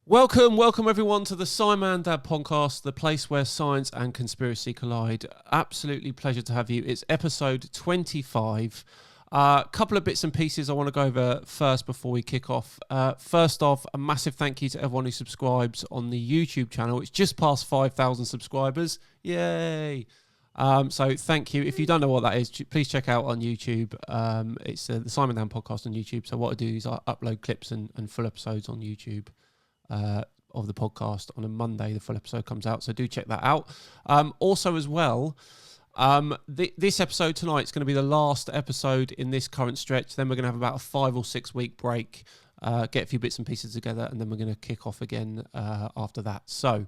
Welcome everyone to the SciManDan podcast, the place where science and conspiracy collide. Absolutely pleasure to have you. It's episode 25. A couple of bits and pieces I want to go over first before we kick off. First off, a massive thank you to everyone who subscribes on the YouTube channel. It's just past 5,000 subscribers. Yay! So thank you. If you don't know what that is, please check out on YouTube. It's the SciManDan podcast on YouTube. So what I do is I upload clips and full episodes on YouTube of the podcast on a Monday. The full episode comes out, so do check that out. Also as well, this episode tonight is going to be the last episode in this current stretch. Then we're going to have about a 5 or 6 week break, get a few bits and pieces together, and then we're going to kick off again after that. So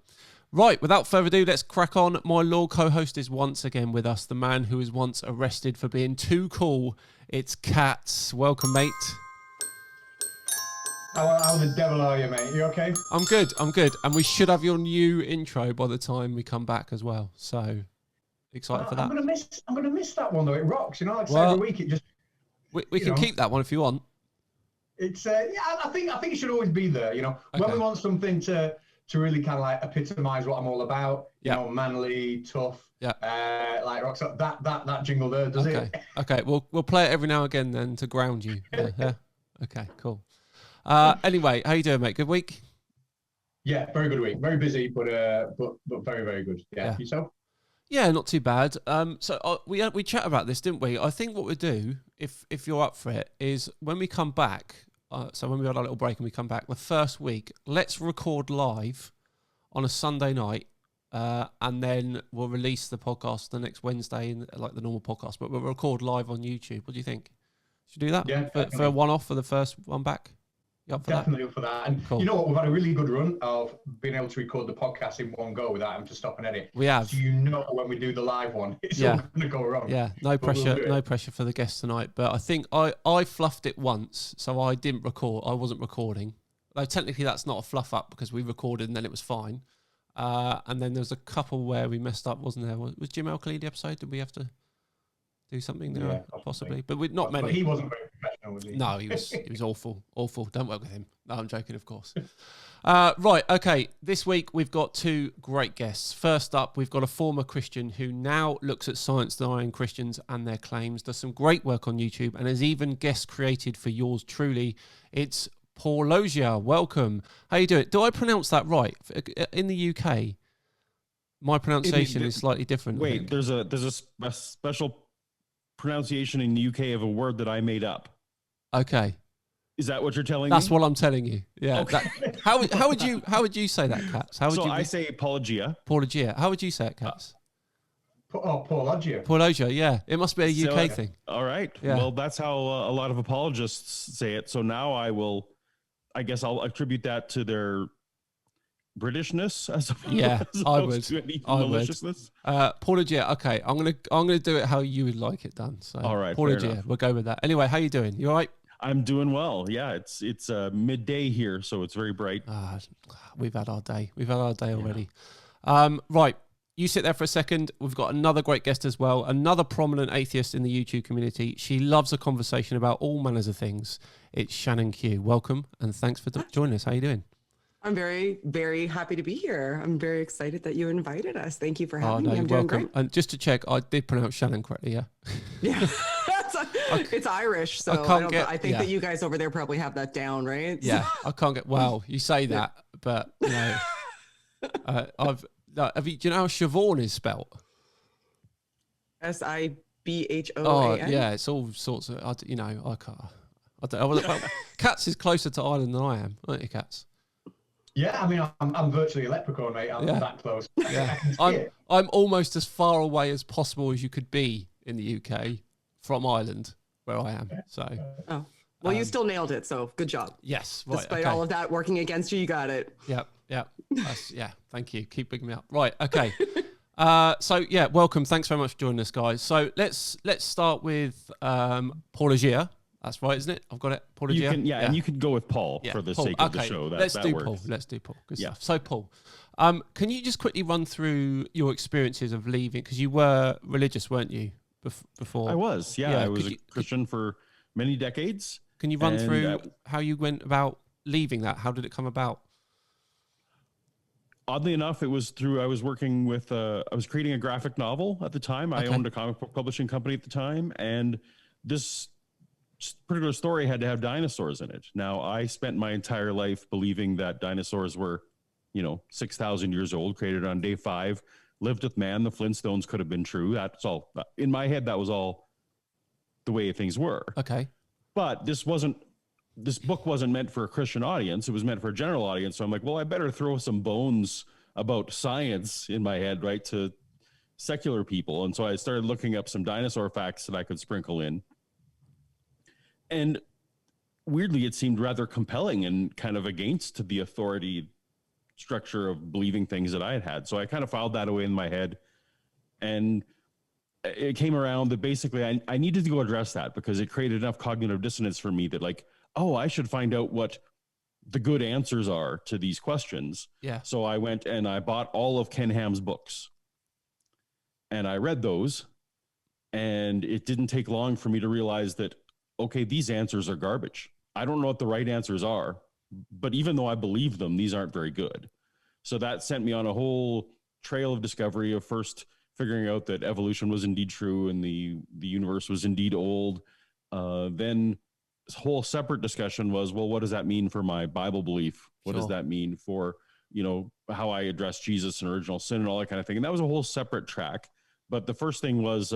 right, without further ado, let's crack on. My Lord co-host is once again with us, the man who was once arrested for being too cool. It's Katz. Welcome, mate. How the devil are you, mate? You okay? I'm good. And we should have your new intro by the time we come back as well. So excited for that. I'm gonna miss that one though. It rocks, you know. Like every week, it just. We can keep that one if you want. It's yeah. I think it should always be there. You know, okay. When we want something to really kind of like epitomise what I'm all about. You know, manly, tough. Yeah. Like rocks up. That jingle there does it. Okay. We'll play it every now and again then to ground you. Yeah. Okay. Cool. Anyway, how you doing, mate? Good week? Yeah, very good week. Very busy, but very, very good. Yeah. Yourself? Yeah, not too bad. So we chat about this, didn't we? I think what we'll do, if you're up for it, is when we come back, so when we had our little break and we come back, the first week, let's record live on a Sunday night, and then we'll release the podcast the next Wednesday, like the normal podcast, but we'll record live on YouTube. What do you think? Should we do that? Yeah, for a one-off for the first one back? Definitely up for that. And cool. You know what? We've had a really good run of being able to record the podcast in one go without having to stop and edit. We have. So you know when we do the live one, it's all going to go wrong. Yeah, no pressure for the guests tonight. But I think I fluffed it once, so I didn't record. I wasn't recording. Though technically that's not a fluff up because we recorded and then it was fine. And then there's a couple where we messed up, wasn't there? Was Jim Al-Khalidi episode? Did we have to do something there? Yeah, possibly. But we're not many. But he wasn't very professional, was he? No, he was awful. Don't work with him. No, I'm joking, of course. Right, okay. This week we've got two great guests. First up, we've got a former Christian who now looks at science-denying Christians and their claims, does some great work on YouTube, and has even guest created for yours truly. It's Paulogia. Welcome. How you doing? Do I pronounce that right? In the UK, my pronunciation is slightly different. Wait, there's a special pronunciation in the UK of a word that I made up. Okay. Is that what you're telling me? That's what I'm telling you. Yeah. Okay. How would you say that, Katz? I say Paulogia. Paulogia. How would you say it, Katz? Paulogia. Paulogia, yeah. It must be a UK thing. All right. Yeah. Well, that's how a lot of apologists say it. So now I guess I'll attribute that to their Britishness as opposed to any maliciousness. Paulogia, okay. I'm gonna do it how you would like it done. So all right, Paulogia, we'll go with that. Anyway, how you doing? You all right? I'm doing well. Yeah, it's midday here, so it's very bright. We've had our day. Already. Right. You sit there for a second. We've got another great guest as well, another prominent atheist in the YouTube community. She loves a conversation about all manners of things. It's Shannon Q. Welcome, and thanks for joining us. How you doing? I'm very, very happy to be here. I'm very excited that you invited us. Thank you for having me. I'm welcome. Doing great. And just to check, I did pronounce Shannon correctly, yeah? Yeah. It's Irish, so I think that you guys over there probably have that down, right? Yeah, I can't get. Well, you say that, but you know, do you know how Siobhan is spelt? SIBHOAN. Oh yeah, it's all sorts of. I can't. Katz is closer to Ireland than I am, aren't you, Katz? Yeah, I mean, I'm virtually a leprechaun, mate. I'm that close. Yeah. I'm almost as far away as possible as you could be in the UK from Ireland, where I am. So. Oh. Well, you still nailed it, so good job. Yes, right. Despite all of that working against you, you got it. Yep. Yeah, thank you. Keep picking me up. Right, okay. So yeah, welcome. Thanks very much for joining us, guys. So let's start with Paulogia. That's right, isn't it? I've got it. Paulogia. And you could go with Paul for the sake of the show. Let's do Paul. Good stuff. So Paul, can you just quickly run through your experiences of leaving? Because you were religious, weren't you, before? I was, yeah. I was a Christian for many decades. Can you run through how you went about leaving that? How did it come about? Oddly enough, it was through, I was working with, I was creating a graphic novel at the time. I owned a comic book publishing company at the time. And this particular story had to have dinosaurs in it. Now, I spent my entire life believing that dinosaurs were, 6,000 years old, created on day 5, lived with man. The Flintstones could have been true. That's all. In my head, that was all the way things were. Okay. But this book wasn't meant for a Christian audience. It was meant for a general audience. So I'm like, well, I better throw some bones about science in my head, right, to secular people. And so I started looking up some dinosaur facts that I could sprinkle in. And weirdly, it seemed rather compelling and kind of against the authority structure of believing things that I had had. So I kind of filed that away in my head. And it came around that basically I needed to go address that because it created enough cognitive dissonance for me that like, oh, I should find out what the good answers are to these questions. Yeah. So I went and I bought all of Ken Ham's books and I read those, and it didn't take long for me to realize that, okay, these answers are garbage. I don't know what the right answers are, but even though I believe them, these aren't very good. So that sent me on a whole trail of discovery of first figuring out that evolution was indeed true and the universe was indeed old. Then this whole separate discussion was, well, what does that mean for my Bible belief? What does that mean for, how I address Jesus and original sin and all that kind of thing? And that was a whole separate track. But the first thing was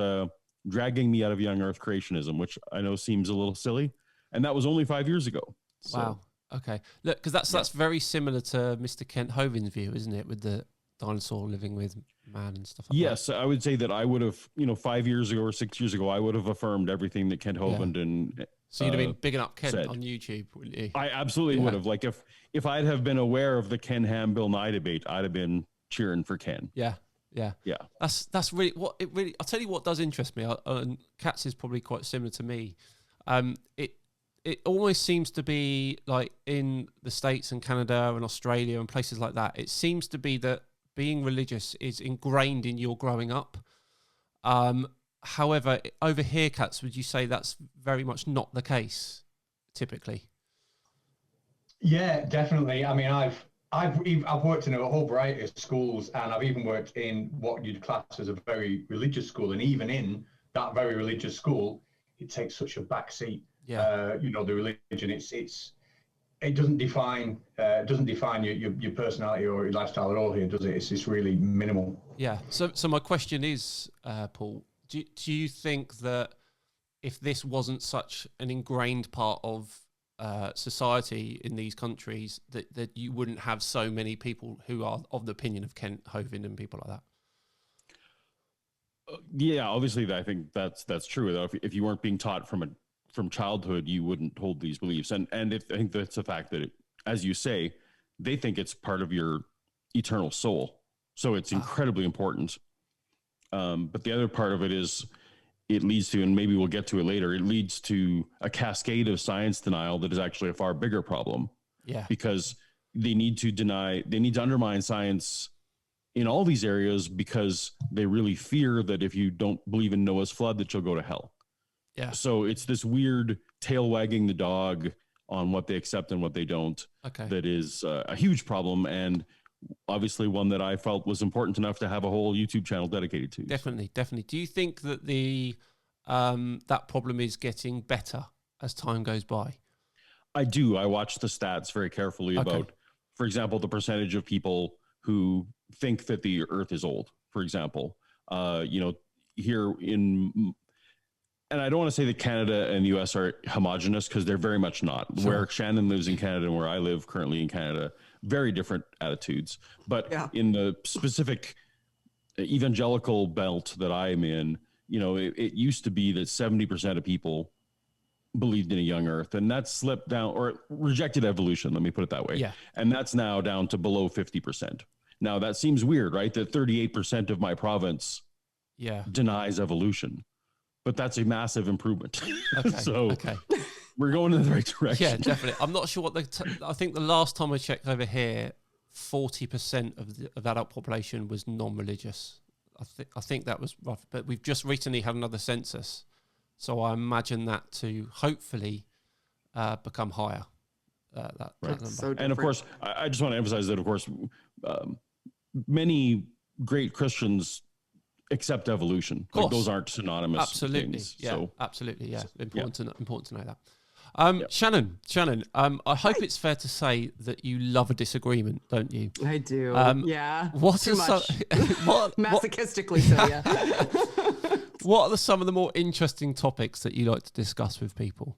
dragging me out of young earth creationism, which I know seems a little silly. And that was only 5 years ago. So, wow. Okay. Look, because that's very similar to Mr. Kent Hovind's view, isn't it? With the dinosaur living with man and stuff like that. Yes, I would say that I would have, 5 years ago or 6 years ago, I would have affirmed everything that Kent Hovind and so you'd have been bigging up Kent on YouTube, wouldn't you? I absolutely would have. Like if I'd have been aware of the Ken Ham Bill Nye debate, I'd have been cheering for Ken. Yeah. That's really what it really. I'll tell you what does interest me. And Katz is probably quite similar to me. It almost seems to be like in the States and Canada and Australia and places like that. It seems to be that being religious is ingrained in your growing up. However, over here, Katz, would you say that's very much not the case, typically? Yeah, definitely. I mean, I've worked in a whole variety of schools, and I've even worked in what you'd class as a very religious school. And even in that very religious school, it takes such a backseat. Yeah. The religion, it doesn't define your personality or your lifestyle at all here, does it? It's really minimal. Yeah. So my question is, Paul, do you think that if this wasn't such an ingrained part of society in these countries, that you wouldn't have so many people who are of the opinion of Kent Hovind and people like that? Yeah, obviously, I think that's true. Though, if you weren't being taught from childhood, you wouldn't hold these beliefs. And I think that's the fact that, as you say, they think it's part of your eternal soul. So it's incredibly important. But the other part of it is it leads to, and maybe we'll get to it later, it leads to a cascade of science denial that is actually a far bigger problem. Yeah. Because they need to undermine science in all these areas because they really fear that if you don't believe in Noah's flood, that you'll go to hell. Yeah. So it's this weird tail wagging the dog on what they accept and what they don't. Okay. That is a huge problem, and obviously one that I felt was important enough to have a whole YouTube channel dedicated to. Definitely. Do you think that that problem is getting better as time goes by? I do. I watch the stats very carefully about, for example, the percentage of people who think that the Earth is old. For example, here in. And I don't want to say that Canada and the US are homogenous because they're very much not. Sure. Where Shannon lives in Canada and where I live currently in Canada, very different attitudes. But in the specific evangelical belt that I'm in, it used to be that 70% of people believed in a young earth, and that slipped down or rejected evolution. Let me put it that way. Yeah. And that's now down to below 50%. Now that seems weird, right? That 38% of my province denies evolution. But that's a massive improvement. Okay. We're going in the right direction. Yeah, definitely. I'm not sure what I think the last time I checked over here, 40% of the adult population was non-religious. I think that was rough. But we've just recently had another census, so I imagine that to hopefully become higher. That number. And of course, I just want to emphasize that, of course, many great Christians accept evolution. Like those aren't synonymous. Absolutely. Things, yeah. so. Absolutely. Yeah. Important to know that. Shannon, I hope it's fair to say that you love a disagreement, don't you? I do. Yeah. What Too are much. Masochistically so, yeah. What are some of the more interesting topics that you like to discuss with people?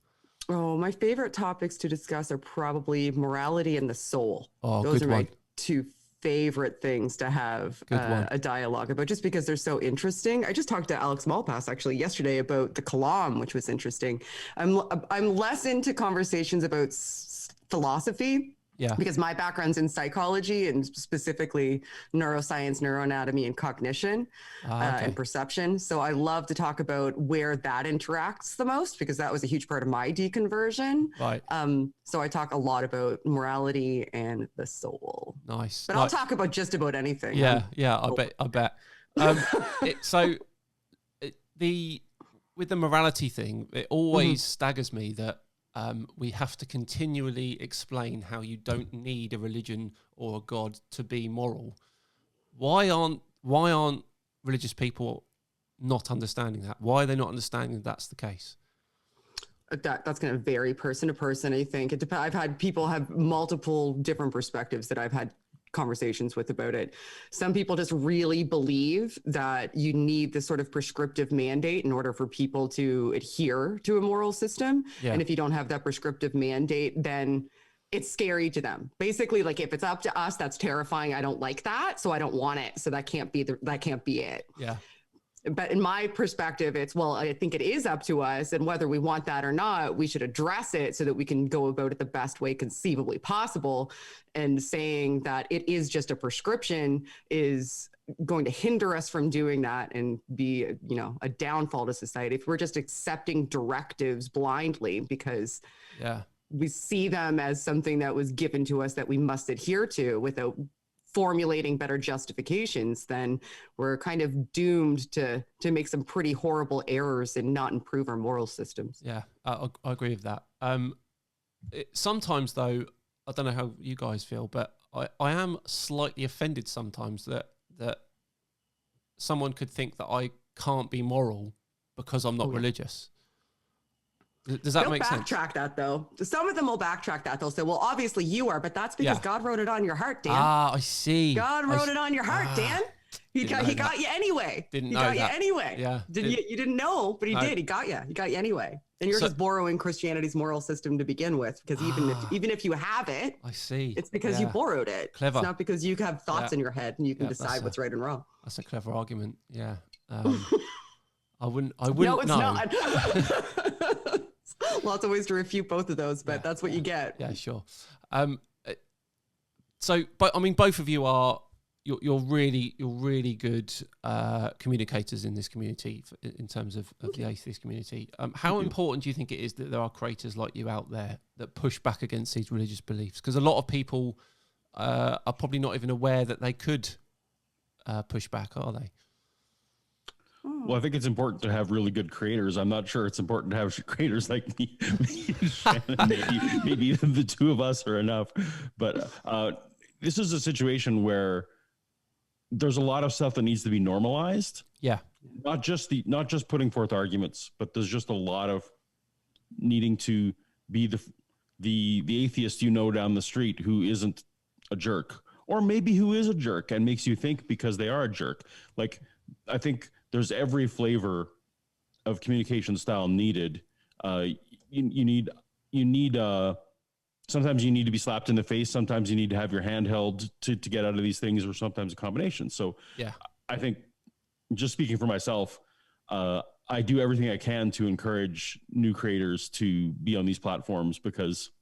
Oh, my favorite topics to discuss are probably morality and the soul. Oh, those good are one. my two favorite things to have a dialogue about, just because they're so interesting. I just talked to Alex Malpass actually yesterday about the Kalam, which was interesting. I'm less into conversations about philosophy. Yeah. Because my background's in psychology and specifically neuroscience, neuroanatomy, and cognition and perception. So I love to talk about where that interacts the most, because that was a huge part of my deconversion. Right. So I talk a lot about morality and the soul. Nice. But I'll talk about just about anything. Yeah. I bet. With the morality thing, it always staggers me that we have to continually explain how you don't need a religion or a God to be moral. Why aren't religious people not understanding that? Why are they not understanding that's the case? That's going to vary person to person. I think I've had people have multiple different perspectives that I've had conversations with about it. Some people just really believe that you need this sort of prescriptive mandate in order for people to adhere to a moral system. Yeah. And if you don't have that prescriptive mandate, then it's scary to them. Basically, like, if it's up to us, that's terrifying. I don't like that, so I don't want it. So that can't be it. Yeah. But in my perspective, it's, well, I think it is up to us, and whether we want that or not, we should address it so that we can go about it the best way conceivably possible. And saying that it is just a prescription is going to hinder us from doing that and be, a downfall to society. If we're just accepting directives blindly because we see them as something that was given to us that we must adhere to without formulating better justifications, then we're kind of doomed to make some pretty horrible errors and not improve our moral systems. Yeah, I agree with that. Sometimes, though, I don't know how you guys feel, but I am slightly offended sometimes that someone could think that I can't be moral because I'm not religious. Does that make sense? They'll backtrack that, though. Some of them will backtrack that. They'll say, well, obviously you are, but that's because God wrote it on your heart, Dan. Ah, I see. God wrote it on your heart, Dan. He got you anyway. Didn't know that. He got you anyway. Yeah. You didn't know, but he did. He got you. He got you anyway. And you're just borrowing Christianity's moral system to begin with, because even if you have it, I see. It's because you borrowed it. Clever. It's not because you have thoughts in your head and you can decide what's right and wrong. That's a clever argument. Yeah. I wouldn't No, it's know. not. Lots of ways to refute both of those, but that's what you get. Yeah, sure. But I mean, both of you you're really good communicators in this community in terms of the atheist community. How important do you think it is that there are creators like you out there that push back against these religious beliefs? Because a lot of people are probably not even aware that they could push back, are they? Well, I think it's important to have really good creators. I'm not sure it's important to have creators like me and Shannon. Maybe the two of us are enough. But this is a situation where there's a lot of stuff that needs to be normalized. Yeah. Not just putting forth arguments, but there's just a lot of needing to be the atheist down the street who isn't a jerk, or maybe who is a jerk and makes you think because they are a jerk. Like, I think there's every flavor of communication style needed. You need sometimes you need to be slapped in the face. Sometimes you need to have your hand held to get out of these things, or sometimes a combination. So yeah, I think, just speaking for myself, I do everything I can to encourage new creators to be on these platforms, because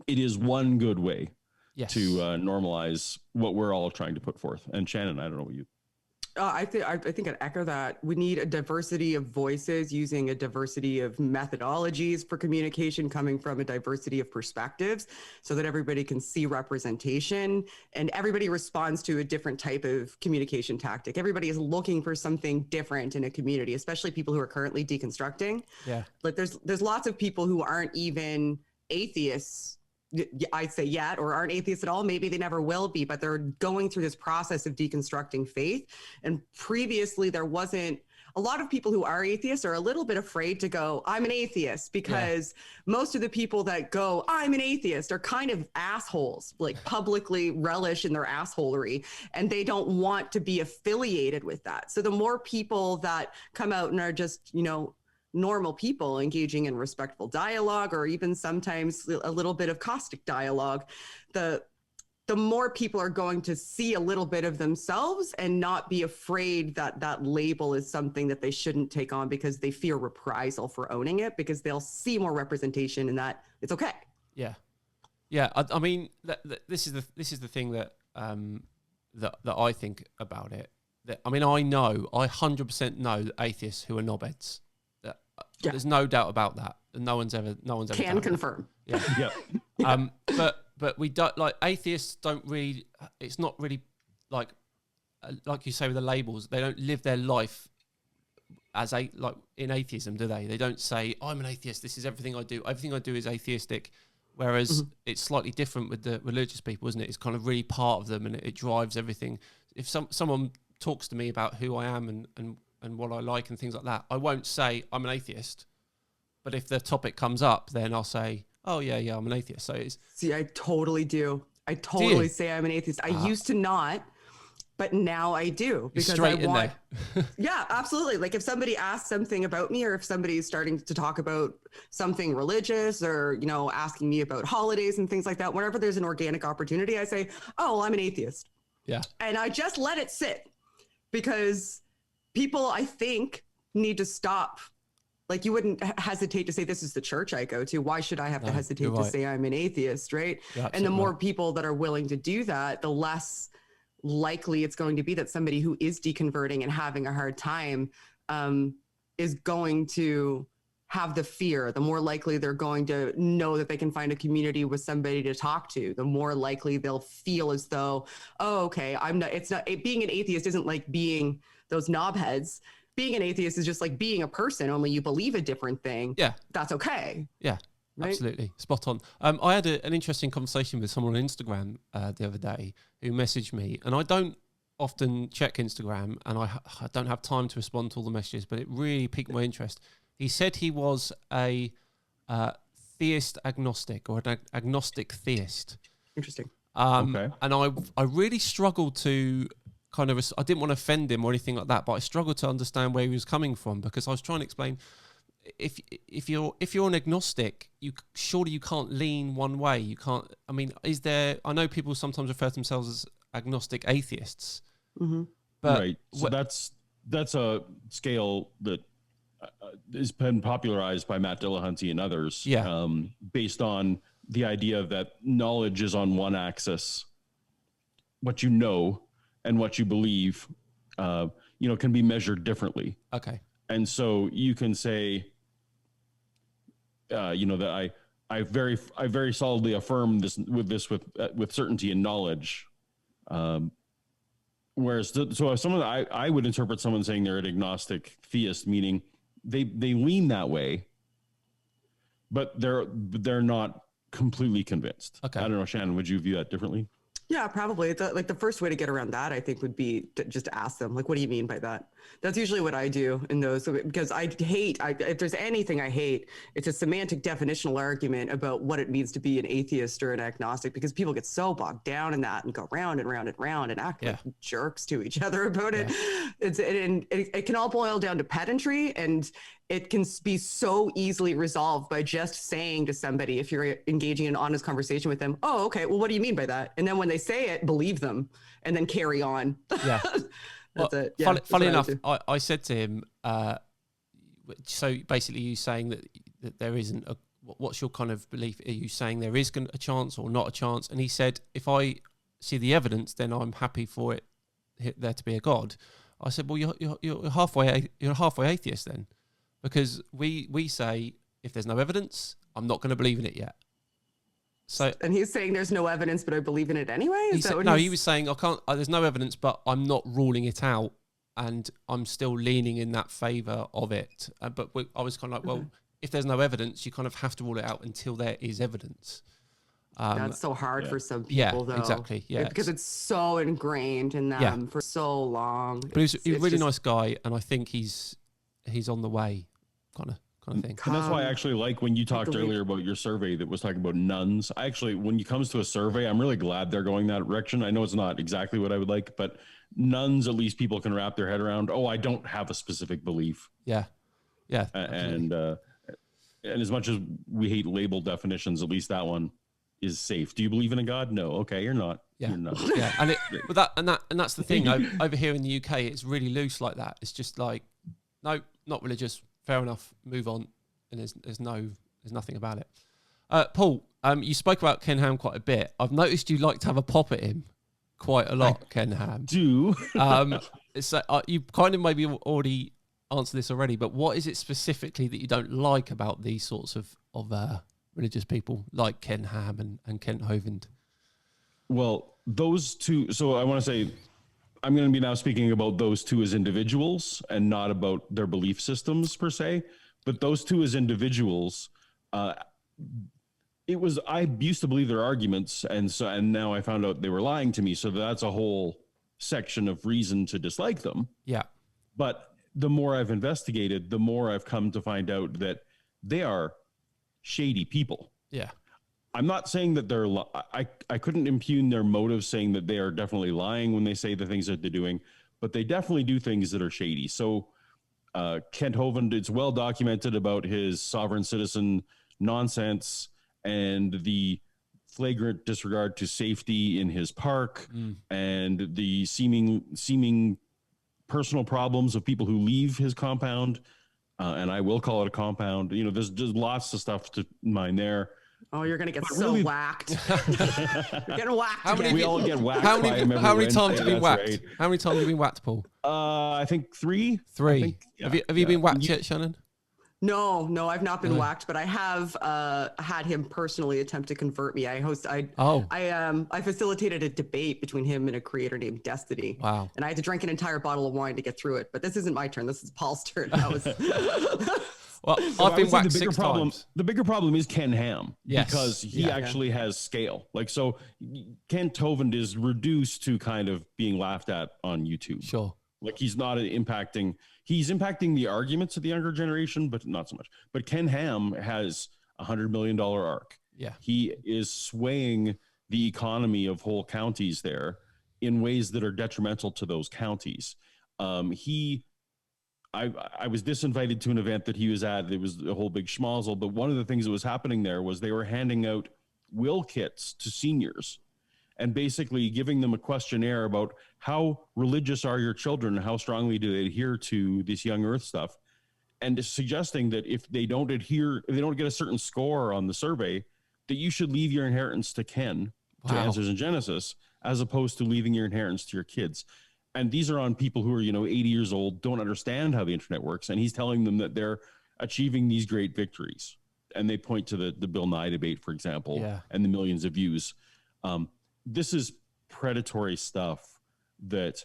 it is one good way to normalize what we're all trying to put forth. And Shannon, I don't know what you... I think I'd echo that. We need a diversity of voices using a diversity of methodologies for communication, coming from a diversity of perspectives, so that everybody can see representation and everybody responds to a different type of communication tactic. Everybody is looking for something different in a community, especially people who are currently deconstructing. Yeah. Like there's lots of people who aren't even atheists I'd say yet, or aren't atheists at all. Maybe they never will be, but they're going through this process of deconstructing faith. And previously there wasn't, a lot of people who are atheists are a little bit afraid to go, I'm an atheist, because most of the people that go, I'm an atheist, are kind of assholes, like publicly relish in their assholery, and they don't want to be affiliated with that. So the more people that come out and are just, normal people engaging in respectful dialogue, or even sometimes a little bit of caustic dialogue, the more people are going to see a little bit of themselves and not be afraid that that label is something that they shouldn't take on because they fear reprisal for owning it, because they'll see more representation in that it's okay. Yeah. Yeah. I mean, this is the thing that I think about it. I 100% know atheists who are knobheads. There's no doubt about that. No one's ever can confirm. Yeah. Yeah. But we don't, like, atheists don't really, it's not really like you say with the labels, they don't live their life as like in atheism, do they? They don't say, I'm an atheist, this is everything I do. Everything I do is atheistic. Whereas it's slightly different with the religious people, isn't it? It's kind of really part of them, and it drives everything. If someone talks to me about who I am and what I like and things like that, I won't say I'm an atheist. But if the topic comes up, then I'll say, oh, yeah, I'm an atheist. So See, I totally do. I totally say I'm an atheist. I used to not, but now I do, because I want. Yeah, absolutely. Like if somebody asks something about me, or if somebody's starting to talk about something religious, or, asking me about holidays and things like that, whenever there's an organic opportunity, I say, oh, well, I'm an atheist. Yeah. And I just let it sit, because people, I think, need to stop. Like, you wouldn't hesitate to say, this is the church I go to. Why should I have to hesitate to say I'm an atheist, right? And the more people that are willing to do that, the less likely it's going to be that somebody who is deconverting and having a hard time is going to have the fear. The more likely they're going to know that they can find a community with somebody to talk to. The more likely they'll feel as though, oh, okay, being an atheist isn't like being those knobheads. Being an atheist is just like being a person, only you believe a different thing. Yeah. That's okay. Yeah, right? Absolutely. Spot on. I had an interesting conversation with someone on Instagram the other day who messaged me, and I don't often check Instagram, and I don't have time to respond to all the messages, but it really piqued my interest. He said he was a theist agnostic, or an agnostic theist. Interesting. Okay. And I really struggled to I didn't want to offend him or anything like that, but I struggled to understand where he was coming from, because I was trying to explain, if you're an agnostic, surely you can't lean one way. You can't. I mean, I know people sometimes refer to themselves as agnostic atheists, but right. So that's a scale that has been popularized by Matt Dillahunty and others. Yeah. Based on the idea that knowledge is on one axis, what you know and what you believe, can be measured differently. Okay. And so you can say, that I very solidly affirm this with certainty and knowledge. Whereas, so if someone, I would interpret someone saying they're an agnostic theist, meaning they lean that way, but they're not completely convinced. Okay. I don't know, Shannon, would you view that differently? Yeah, probably. The first way to get around that, I think, would be to just ask them, like, what do you mean by that? That's usually what I do in those, because if there's anything I hate, it's a semantic definitional argument about what it means to be an atheist or an agnostic, because people get so bogged down in that and go round and round and round and act like jerks to each other about it. It can all boil down to pedantry, and it can be so easily resolved by just saying to somebody, if you're engaging in an honest conversation with them, oh, okay, well, what do you mean by that? And then when they say it, believe them, and then carry on. Yeah. That's it. Yeah, funny enough, I said to him, so basically you saying that there isn't what's your kind of belief? Are you saying there is a chance or not a chance? And he said, if I see the evidence, then I'm happy for there to be a God. I said, well, you're halfway atheist then. Because we say, if there's no evidence, I'm not going to believe in it yet. So, and he's saying there's no evidence, but I believe in it anyway? He was saying, I can't. There's no evidence, but I'm not ruling it out, and I'm still leaning in that favour of it. I was kind of like, well, if there's no evidence, you kind of have to rule it out until there is evidence. That's so hard for some people, though. Exactly. Yeah, because it's so ingrained in them for so long. But he's a really nice guy, and I think he's on the way, kind of thing. And that's why I actually like when you talked earlier about your survey that was talking about nuns. When it comes to a survey, I'm really glad they're going that direction. I know it's not exactly what I would like, but nuns, at least people can wrap their head around. Oh, I don't have a specific belief. Yeah. And as much as we hate label definitions, at least that one is safe. Do you believe in a God? No. Okay, you're not. Yeah. You're not. Yeah. And that's the thing. Over here in the UK, it's really loose like that. It's just like, no, not religious. Fair enough. Move on. And there's nothing about it. Paul, you spoke about Ken Ham quite a bit. I've noticed you like to have a pop at him quite a lot, Ken Ham. Do. It's you kind of maybe already answered this already, but what is it specifically that you don't like about these sorts of religious people like Ken Ham and Kent Hovind? Well, those two. So I want to say, I'm going to be now speaking about those two as individuals and not about their belief systems per se, but those two as individuals. I used to believe their arguments, and now I found out they were lying to me. So that's a whole section of reason to dislike them. Yeah. But the more I've investigated, the more I've come to find out that they are shady people. Yeah. I'm not saying that I couldn't impugn their motives saying that they are definitely lying when they say the things that they're doing, but they definitely do things that are shady. So Kent Hovind, it's well documented about his sovereign citizen nonsense and the flagrant disregard to safety in his park and the seeming personal problems of people who leave his compound. And I will call it a compound. You know, there's just lots of stuff to mine there. Oh, you're gonna get whacked. You're getting whacked. We all get whacked. How many times have you been whacked? Right. How many times have you been whacked, Paul? I think 3. 3. Have you been whacked yet, Shannon? No, I've not been whacked, but I have had him personally attempt to convert me. I facilitated a debate between him and a creator named Destiny. Wow. And I had to drink an entire bottle of wine to get through it. But this isn't my turn. This is Paul's turn. Well, so I've been whacked 6 times. The bigger problem is Ken Ham, because he actually has scale. Like, so Kent Hovind is reduced to kind of being laughed at on YouTube. Sure. Like, he's not impacting the arguments of the younger generation, but not so much. But Ken Ham has $100 million arc. Yeah. He is swaying the economy of whole counties there in ways that are detrimental to those counties. I was disinvited to an event that he was at. It was a whole big schmozzle, but one of the things that was happening there was they were handing out will kits to seniors and basically giving them a questionnaire about how religious are your children, how strongly do they adhere to this young earth stuff, and suggesting that if they don't get a certain score on the survey, that you should leave your inheritance to Ken, to Answers in Genesis, as opposed to leaving your inheritance to your kids. And these are on people who are, 80 years old, don't understand how the internet works. And he's telling them that they're achieving these great victories. And they point to the Bill Nye debate, for example, and the millions of views. This is predatory stuff that,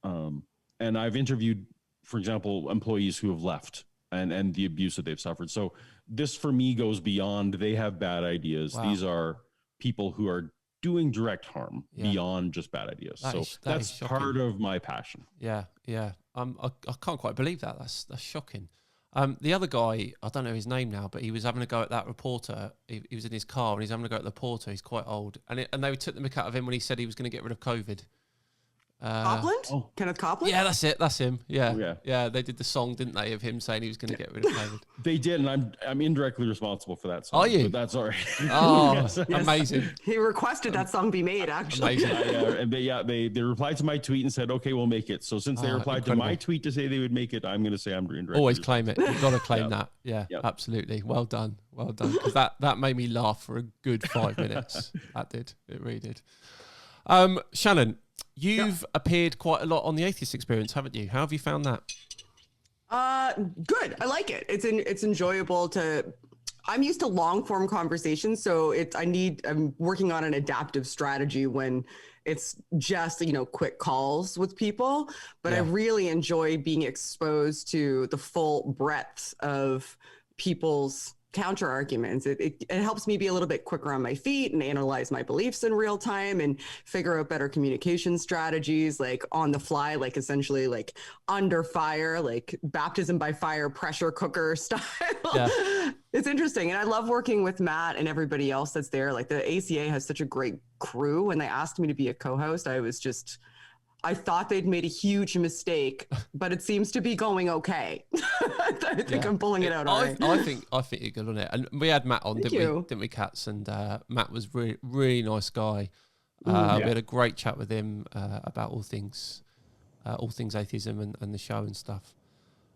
and I've interviewed, for example, employees who have left and the abuse that they've suffered. So this for me goes beyond, they have bad ideas. Wow. These are people who are doing direct harm beyond just bad ideas. That's part of my passion. Yeah. I can't quite believe that. That's shocking. The other guy, I don't know his name now, but he was having a go at that reporter. He was in his car and he's having a go at the reporter. He's quite old, and they took the mick out of him when he said he was going to get rid of COVID. Copland? Kenneth Copland? Yeah, that's it. That's him. Yeah. They did the song, didn't they, of him saying he was going to get rid of COVID. They did, and I'm indirectly responsible for that song. Are you? But that's all right. Oh, yes. Amazing. He requested that song be made, actually. Amazing. And they replied to my tweet and said, okay, we'll make it. So since they replied to my tweet to say they would make it, I'm going to say I'm indirectly always claim it. You've got to claim that. Yeah, absolutely. Well done. Because that made me laugh for a good 5 minutes. That did. It really did. Shannon, you've appeared quite a lot on the Atheist Experience, haven't you? How have you found that? Good. I like it. It's enjoyable I'm used to long form conversations, so I'm working on an adaptive strategy when it's just, quick calls with people, but I really enjoy being exposed to the full breadth of people's counter arguments. It helps me be a little bit quicker on my feet and analyze my beliefs in real time and figure out better communication strategies, like on the fly, like essentially like under fire, like baptism by fire, pressure cooker style. Yeah. It's interesting. And I love working with Matt and everybody else that's there. Like the ACA has such a great crew. When they asked me to be a co-host, I thought they'd made a huge mistake, but it seems to be going okay. I think I'm pulling it out all right. I think you're good on it. And we had Matt on, didn't we, Katz? And Matt was really, really nice guy. We had a great chat with him about all things atheism and the show and stuff.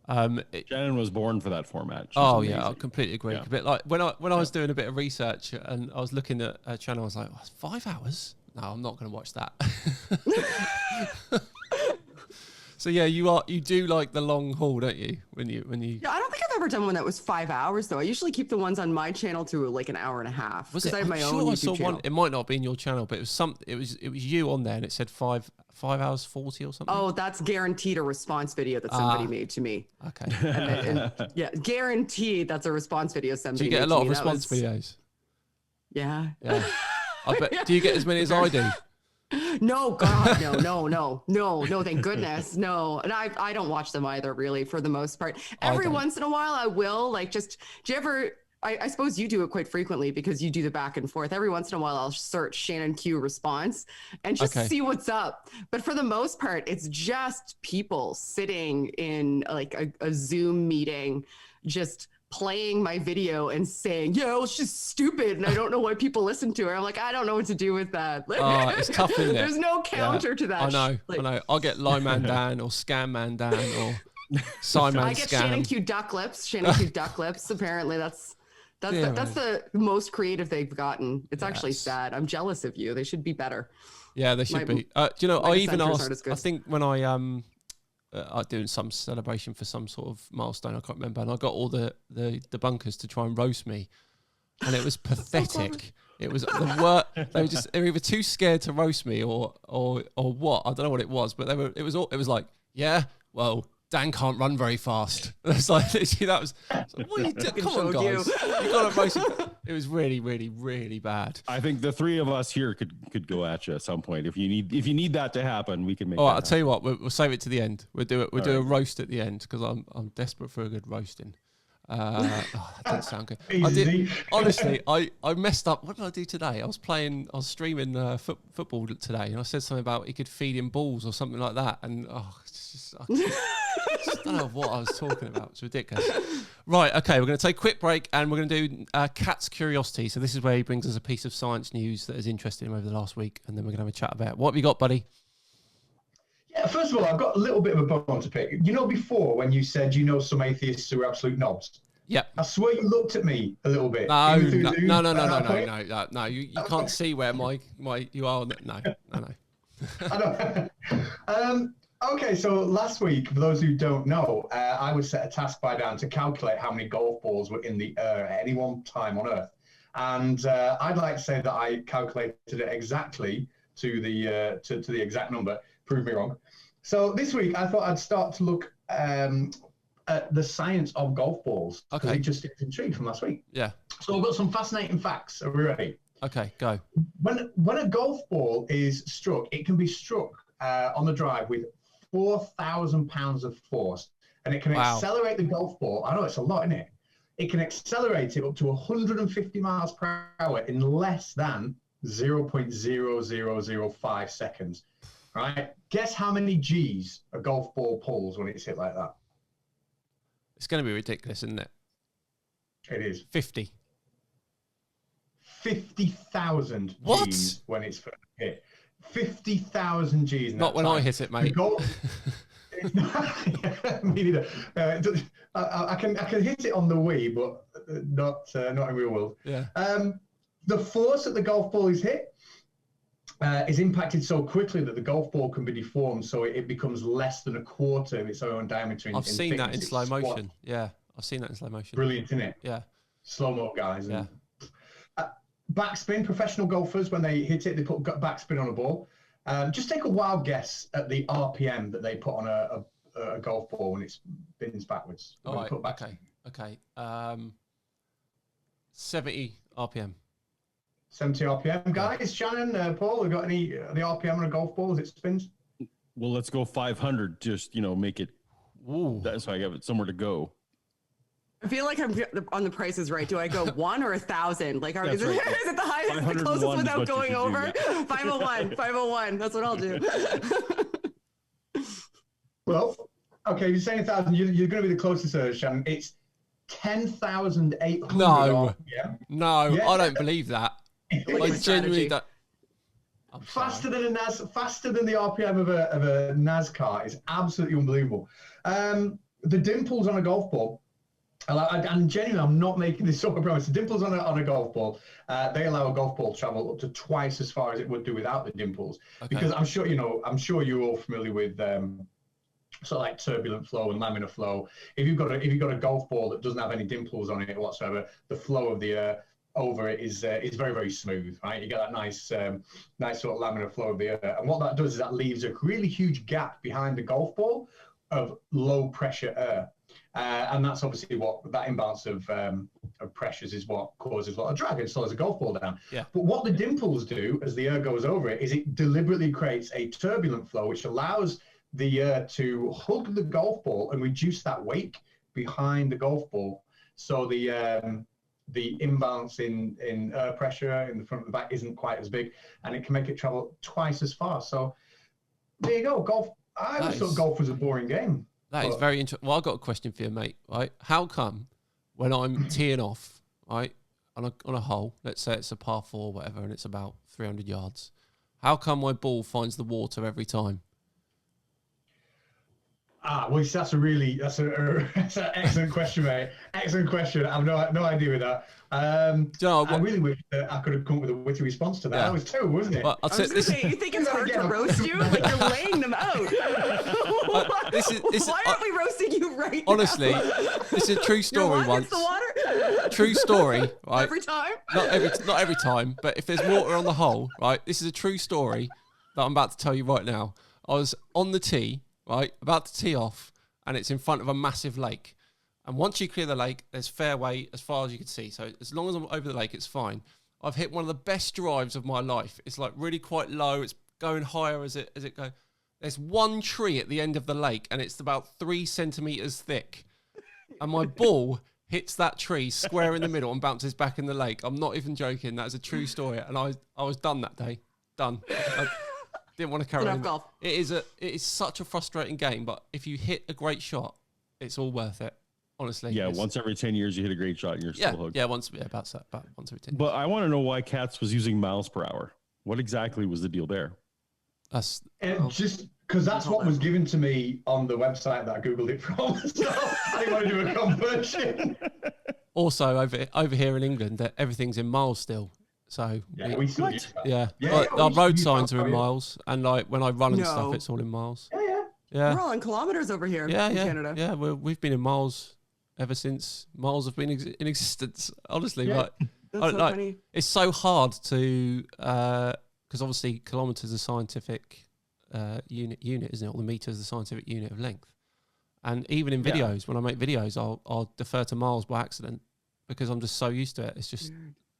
Shannon was born for that format. I completely agree. Yeah. A bit like when I was doing a bit of research and I was looking at a channel, I was like, 5 hours? No, I'm not going to watch that. So yeah, you do like the long haul, don't you? When you Yeah, I don't think I've ever done one that was 5 hours though. I usually keep the ones on my channel to like an hour and a half. Was it? I have my own YouTube channel. One. It might not be in your channel, but it was you on there, and it said 5 hours 40 or something. Oh, that's guaranteed a response video that somebody made to me. Okay. and yeah, guaranteed that's a response video somebody. So you get a lot of response videos. Yeah. Yeah. I bet. Do you get as many as I do? No, God, no, thank goodness. No. And I don't watch them either, really, for the most part. Every once in a while I will, like, do you ever, I suppose you do it quite frequently because you do the back and forth. Every once in a while I'll search Shannon Q response and just see what's up. But for the most part, it's just people sitting in like a Zoom meeting, just playing my video and saying, yeah, it's just stupid and I don't know why people listen to it. I'm like, I don't know what to do with that. It's tough, isn't it? There's no counter to that. I know. I'll get SciManDan or ScamManDan or SciMan I get Shannon Q duck lips. Apparently that's the most creative they've gotten. It's actually sad. I'm jealous of you. They should be better. Yeah, they should be. Do you know, I even asked, I think when I doing some celebration for some sort of milestone, I can't remember, and I got all the debunkers to try and roast me, and it was pathetic. It was the worst. They were either too scared to roast me or what. I don't know what it was, but it was like, yeah, well, Dan can't run very fast. It's like that was. What are you doing? Come on, guys, you got to roast him. It was really, really, really bad. I think the three of us here could go at you at some point. If you need that to happen, we can make. All right, I'll tell you what. We'll save it to the end. We'll do it. We'll do a roast at the end because I'm desperate for a good roasting. That didn't sound good. Honestly, I messed up. What did I do today? I was streaming football today, and I said something about he could feed him balls or something like that, and it's just. I don't know what I was talking about. It's ridiculous. Right, okay, we're going to take a quick break and we're going to do Kat's Curiosity. So this is where he brings us a piece of science news that has interested him over the last week, and then we're going to have a chat about it. What have you got, buddy? Yeah, first of all, I've got a little bit of a bone to pick. You know, before when you said some atheists who are absolute knobs? Yep. I swear you looked at me a little bit. No. You can't see where you are. No. I don't. Okay, so last week, for those who don't know, I was set a task by Dan to calculate how many golf balls were in the air at any one time on Earth. And I'd like to say that I calculated it exactly to the exact number. Prove me wrong. So this week, I thought I'd start to look at the science of golf balls. Okay. It just intrigued from last week. Yeah. So I've got some fascinating facts. Are we ready? Okay, go. When a golf ball is struck, it can be struck on the drive with 4,000 pounds of force, and it can accelerate the golf ball. I know it's a lot, isn't it? It can accelerate it up to 150 miles per hour in less than 0.0005 seconds. Right? Guess how many G's a golf ball pulls when it's hit like that? It's going to be ridiculous, isn't it? It is. 50. 50,000 G's when it's hit. 50,000 G's. Not when I hit it, mate. Me neither. I can hit it on the Wii, but not in real world. Yeah. The force that the golf ball is hit is impacted so quickly that the golf ball can be deformed, so it becomes less than a quarter of its own diameter. I've seen that in slow motion. Yeah, I've seen that in slow motion. Brilliant, isn't it? Yeah. Slow-mo, guys. Yeah. Backspin, professional golfers, when they hit it, they put backspin on a ball. Just take a wild guess at the RPM that they put on a golf ball when it spins backwards. All right, okay. 70 RPM. 70 RPM. Guys, Shannon, Paul, have got any the RPM on a golf ball as it spins? Well, let's go 500. Just, make it. Ooh. So I have it somewhere to go. I feel like I'm on The Price is Right. Do I go 1 or 1,000? Like, is it the highest, the closest without going over? 501, 501. That's what I'll do. Well, okay, you're saying 1,000. You're going to be the closest, Shannon. It's 10,800. No, yeah. No, yeah. I don't believe that. I genuinely don't. Faster than the RPM of a NASCAR is absolutely unbelievable. The dimples on a golf ball. And genuinely, I'm not making this up, I promise. The dimples on a golf ball, they allow a golf ball to travel up to twice as far as it would do without the dimples. Okay. Because I'm sure you're all familiar with sort of like turbulent flow and laminar flow. If you've got a golf ball that doesn't have any dimples on it whatsoever, the flow of the air over it is very, very smooth, right? You get that nice sort of laminar flow of the air. And what that does is that leaves a really huge gap behind the golf ball of low pressure air. And that's obviously what that imbalance of pressures is what causes a lot of drag and slows a golf ball down. Yeah. But what the dimples do as the air goes over it is it deliberately creates a turbulent flow, which allows the air to hug the golf ball and reduce that wake behind the golf ball. So the imbalance in air pressure in the front and the back isn't quite as big, and it can make it travel twice as far. So there you go. Golf. I always thought golf was a boring game. That is very interesting. Well, I've got a question for you, mate. Right? How come when I'm teeing off, right, on a hole, let's say it's a par 4 or whatever, and it's about 300 yards, how come my ball finds the water every time? Well, that's an excellent question, mate. Excellent question. I have no idea with that. I really wish that I could have come up with a witty response to that. That was terrible, wasn't it? Well, I was going to say, you think it's hard to roast you? Like, you're laying them out. Why aren't we roasting you right honestly, now? This is a true story once. The water? True story, right? Every time? Not every time, but if there's water on the hole, right? This is a true story that I'm about to tell you right now. I was on the tee, right, about to tee off, and it's in front of a massive lake. And once you clear the lake, there's fairway as far as you can see. So as long as I'm over the lake, it's fine. I've hit one of the best drives of my life. It's like really quite low. It's going higher as it goes. There's one tree at the end of the lake, and it's about 3 centimeters thick. And my ball hits that tree square in the middle and bounces back in the lake. I'm not even joking. That's a true story. And I was done that day. Done. I didn't want to carry on. Golf. It is such a frustrating game, but if you hit a great shot, it's all worth it. Honestly. Yeah, once every 10 years you hit a great shot and you're still hooked. Yeah, about once every 10 years. But I want to know why Katz was using miles per hour. What exactly was the deal there? Just because that's what was given to me on the website that I Googled it from. So I didn't want to do a conversion. Also, over here in England, that everything's in miles still. So we still use that. Our road signs are in miles, and like when I run and stuff, it's all in miles. Yeah. We're all in kilometers over here in Canada. Yeah, we've been in miles ever since miles have been in existence. Honestly, That's so funny. It's so hard to because obviously kilometers are scientific unit, isn't it? Or the meter is the scientific unit of length. And even in videos, when I make videos, I'll defer to miles by accident because I'm just so used to it. It's just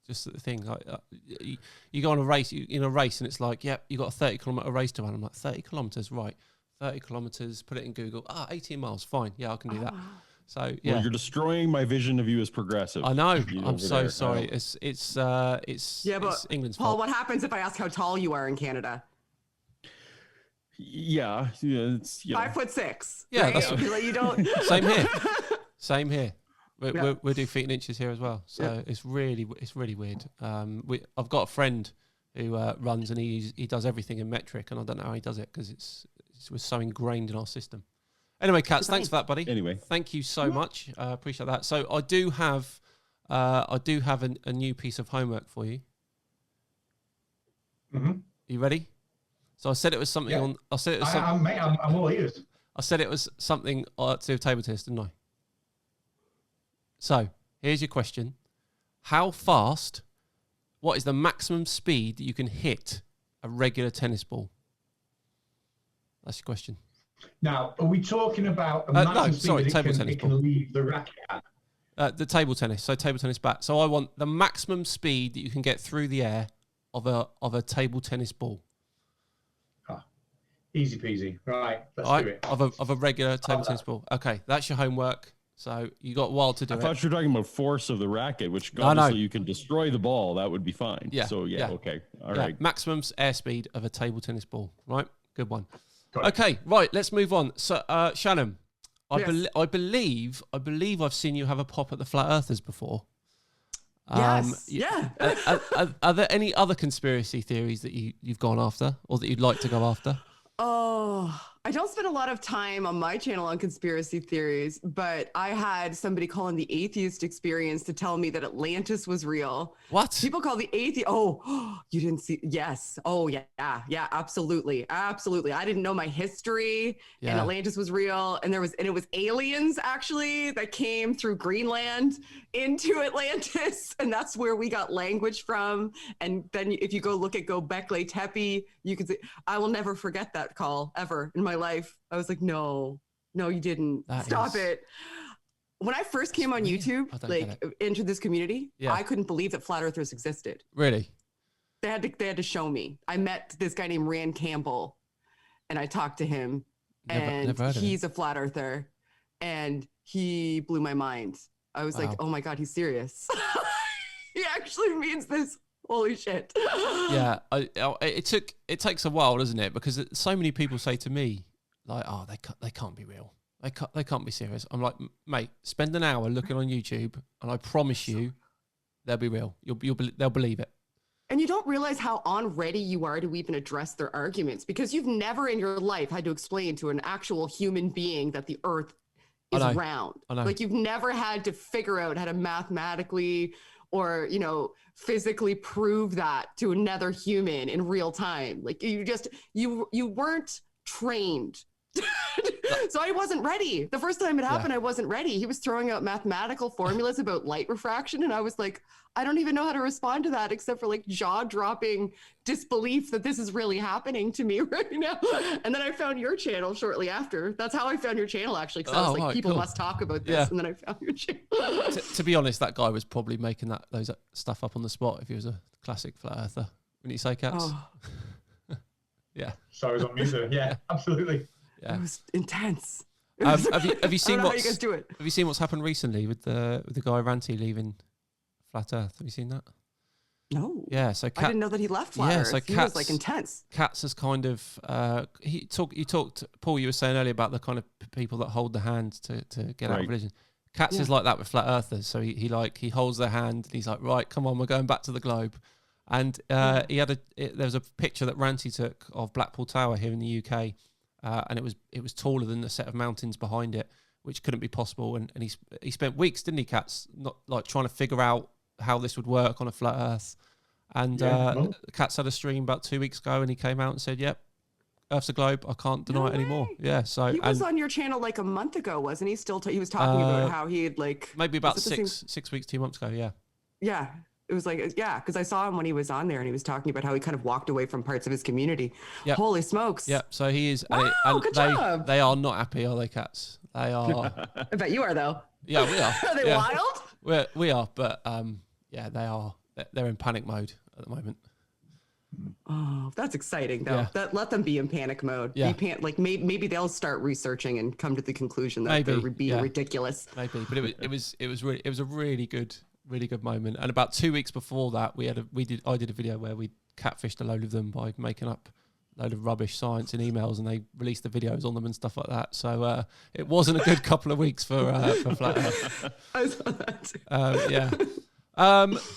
the thing. Like you go on a race, in a race, and it's like, you got a 30-kilometer race to run. I'm like, 30 kilometers, right? 30 kilometers. Put it in Google. 18 miles. Fine. Yeah, I can do that. So yeah, well, you're destroying my vision of you as progressive. I know. I'm so sorry. It's but England's Paul, fault. what happens if I ask how tall you are in Canada? Yeah, it's 5'6". Yeah, right? that's like you don't. Same here. We do feet and inches here as well. So it's really weird. I've got a friend who runs and he does everything in metric, and I don't know how he does it because it was so ingrained in our system. Anyway, Katz, thanks for that, buddy. Anyway, thank you so much. Appreciate that. So I do have a new piece of homework for you. Mm-hmm. You ready? So I said it was something on. I said it was something. I'm all ears. I said it was something to do with table tennis, didn't I? So here's your question: how fast? What is the maximum speed that you can hit a regular tennis ball? That's your question. Now, are we talking about a maximum speed table tennis it can leave the racket at? The table tennis. So table tennis bat. So I want the maximum speed that you can get through the air of a table tennis ball. Easy peasy. Right, let's do it. Of a regular table tennis ball. Okay, that's your homework. So you got a while to do it. I thought you were talking about force of the racket, which obviously you can destroy the ball. That would be fine. Yeah. So okay. All right. Maximum airspeed of a table tennis ball. Right. Good one. Okay. Right. Let's move on. So Shannon, I believe I've seen you have a pop at the Flat Earthers before. Yes. Yeah. Are there any other conspiracy theories that you've gone after or that you'd like to go after? Oh, I don't spend a lot of time on my channel on conspiracy theories, but I had somebody call in the atheist experience to tell me that Atlantis was real. What? People call the atheist. Oh, you didn't see? Yes. Oh, yeah. Yeah, absolutely. Absolutely. I didn't know my history and Atlantis was real. And it was aliens actually that came through Greenland into Atlantis. And that's where we got language from. And then if you go look at Göbekli Tepe, you can see, I will never forget that call ever in my life. I was like, no, you didn't. Stop it. When I first came on YouTube, into this community, I couldn't believe that flat earthers existed. Really? They had to show me. I met this guy named Rand Campbell and I talked to him and he's a flat earther and he blew my mind. I was like, oh my God, he's serious. He actually means this. Holy shit. Yeah. It takes a while, doesn't it? Because so many people say to me, like, oh, they can't be real. They can't be serious. I'm like, mate, spend an hour looking on YouTube and I promise you they'll be real. They'll believe it. And you don't realize how unready you are to even address their arguments because you've never in your life had to explain to an actual human being that the earth is round. Like you've never had to figure out how to mathematically or, physically prove that to another human in real time. Like you weren't trained. So I wasn't ready. The first time it happened, I wasn't ready. He was throwing out mathematical formulas about light refraction. And I was like, I don't even know how to respond to that except for like jaw-dropping disbelief that this is really happening to me right now. And then I found your channel shortly after. That's how I found your channel, actually, because I was like, people must talk about this. Yeah. And then I found your channel. To be honest, that guy was probably making those stuff up on the spot if he was a classic flat earther. Wouldn't you say, Cats? Oh. Yeah. Sorry, I was on mute there. Yeah, absolutely. Yeah. It was intense. Have you seen how you guys do it? Have you seen what's happened recently with the guy Ranty leaving Flat Earth? Have you seen that? No. Yeah. So I didn't know that he left Flat Earth. So he was like intense. Cats has kind of you talked Paul. You were saying earlier about the kind of people that hold the hand to get out of religion. Cats is like that with flat earthers. So he holds their hand and he's like, right, come on, we're going back to the globe. And there was a picture that Ranty took of Blackpool Tower here in the UK. And it was taller than the set of mountains behind it, which couldn't be possible. And he spent weeks, didn't he, Cats, not like trying to figure out how this would work on a flat Earth. And Cats had a stream about 2 weeks ago, and he came out and said, "Yep, Earth's a globe. I can't deny it anymore." Yeah, so he was on your channel like a month ago, wasn't he? he was talking about how he had maybe about 6 weeks, 2 months ago. Yeah. Yeah. It was like, because I saw him when he was on there and he was talking about how he kind of walked away from parts of his community. Yep. Holy smokes. Yeah, so he is. Wow, good job. They are not happy, are they, Cats? They are. I bet you are, though. Yeah, we are. Are they wild? We are, but they are. They're in panic mode at the moment. Oh, that's exciting, though. Yeah. Let them be in panic mode. Yeah. Maybe they'll start researching and come to the conclusion that they're being ridiculous. Maybe, but it was a really good moment. And about 2 weeks before that, I did a video where we catfished a load of them by making up a load of rubbish science in emails, and they released the videos on them and stuff like that. So it wasn't a good couple of weeks for Flat Earth. I saw that too.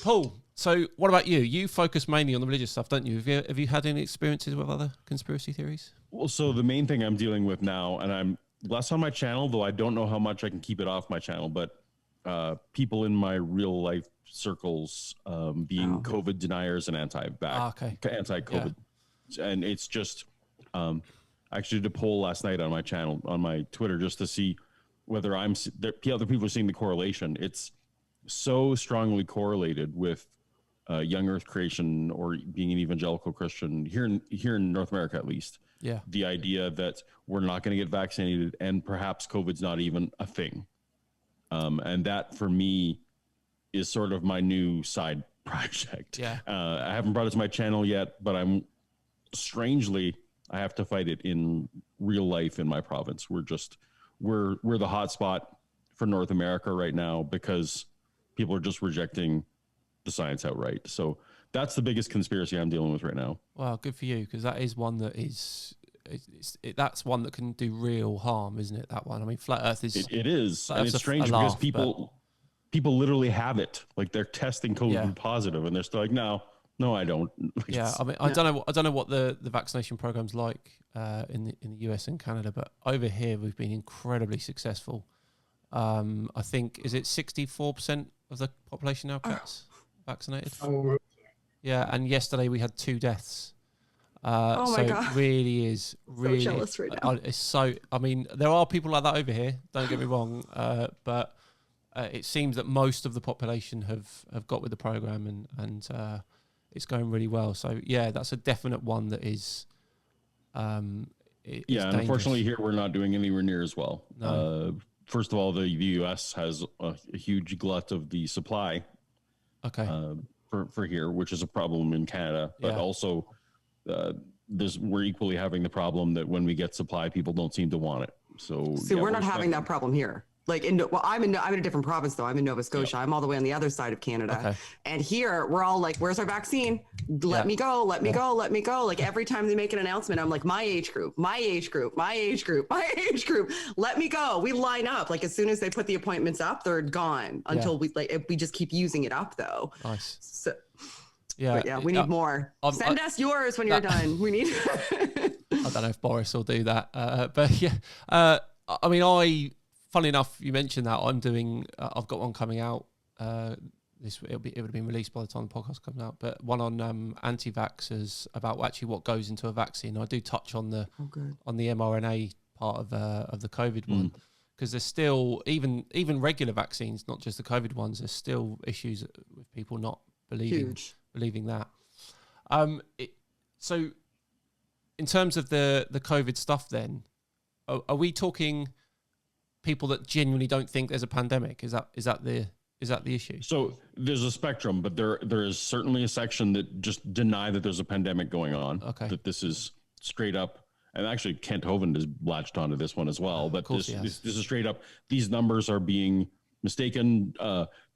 Paul, so what about you? You focus mainly on the religious stuff, don't you? Have you had any experiences with other conspiracy theories? Well, so the main thing I'm dealing with now, and I'm less on my channel, though I don't know how much I can keep it off my channel, but people in my real life circles being COVID deniers and anti-COVID. Yeah. And it's just, I actually did a poll last night on my channel, on my Twitter, just to see whether other people are seeing the correlation. It's so strongly correlated with young earth creation or being an evangelical Christian here in North America, at least. Yeah. The idea that we're not going to get vaccinated and perhaps COVID's not even a thing. And that for me is sort of my new side project. Yeah. I haven't brought it to my channel yet, but strangely, I have to fight it in real life in my province. We're the hot spot for North America right now because people are just rejecting the science outright. So that's the biggest conspiracy I'm dealing with right now. Well, good for you, because that is one that that's one that can do real harm, isn't it? That one. I mean, flat Earth is. It is, and it's strange because people literally have it. Like they're testing COVID positive, and they're still like, no, I don't. Yeah, I mean, I don't know what the vaccination program's like in the US and Canada, but over here we've been incredibly successful. I think, is it 64% of the population now gets vaccinated? Yeah, and yesterday we had 2 deaths. Oh my God. It really is really so jealous right now. It's so. I mean, there are people like that over here. Don't get me wrong, but it seems that most of the population have got with the program, and it's going really well. So yeah, that's a definite one that is. And unfortunately, here we're not doing anywhere near as well. No. First of all, the US has a huge glut of the supply. Okay. For here, which is a problem in Canada, but also. We're equally having the problem that when we get supply, people don't seem to want it. So we're not having that problem here. Like I'm in a different province though. I'm in Nova Scotia. I'm all the way on the other side of Canada. Okay. And here we're all like, where's our vaccine? Let me go. Let me go. Let me go. Like every time they make an announcement, I'm like, my age group. Let me go. We line up. Like as soon as they put the appointments up, they're gone until we just keep using it up though. Nice. So, yeah, we need more. Send us yours when you're done. We need. I don't know if Boris will do that, but yeah. I mean, funny enough, you mentioned that I'm doing. I've got one coming out. It would have been released by the time the podcast comes out, but one on anti-vaxxers about actually what goes into a vaccine. I do touch on the mRNA part of the COVID one, because there's still even regular vaccines, not just the COVID ones. There's still issues with people not believing that. So in terms of the COVID stuff then, are we talking people that genuinely don't think there's a pandemic? Is that the issue? So there's a spectrum, but there is certainly a section that just deny that there's a pandemic going on. Okay. That this is straight up, and actually Kent Hovind has latched onto this one as well, but this is straight up, these numbers are being mistaken.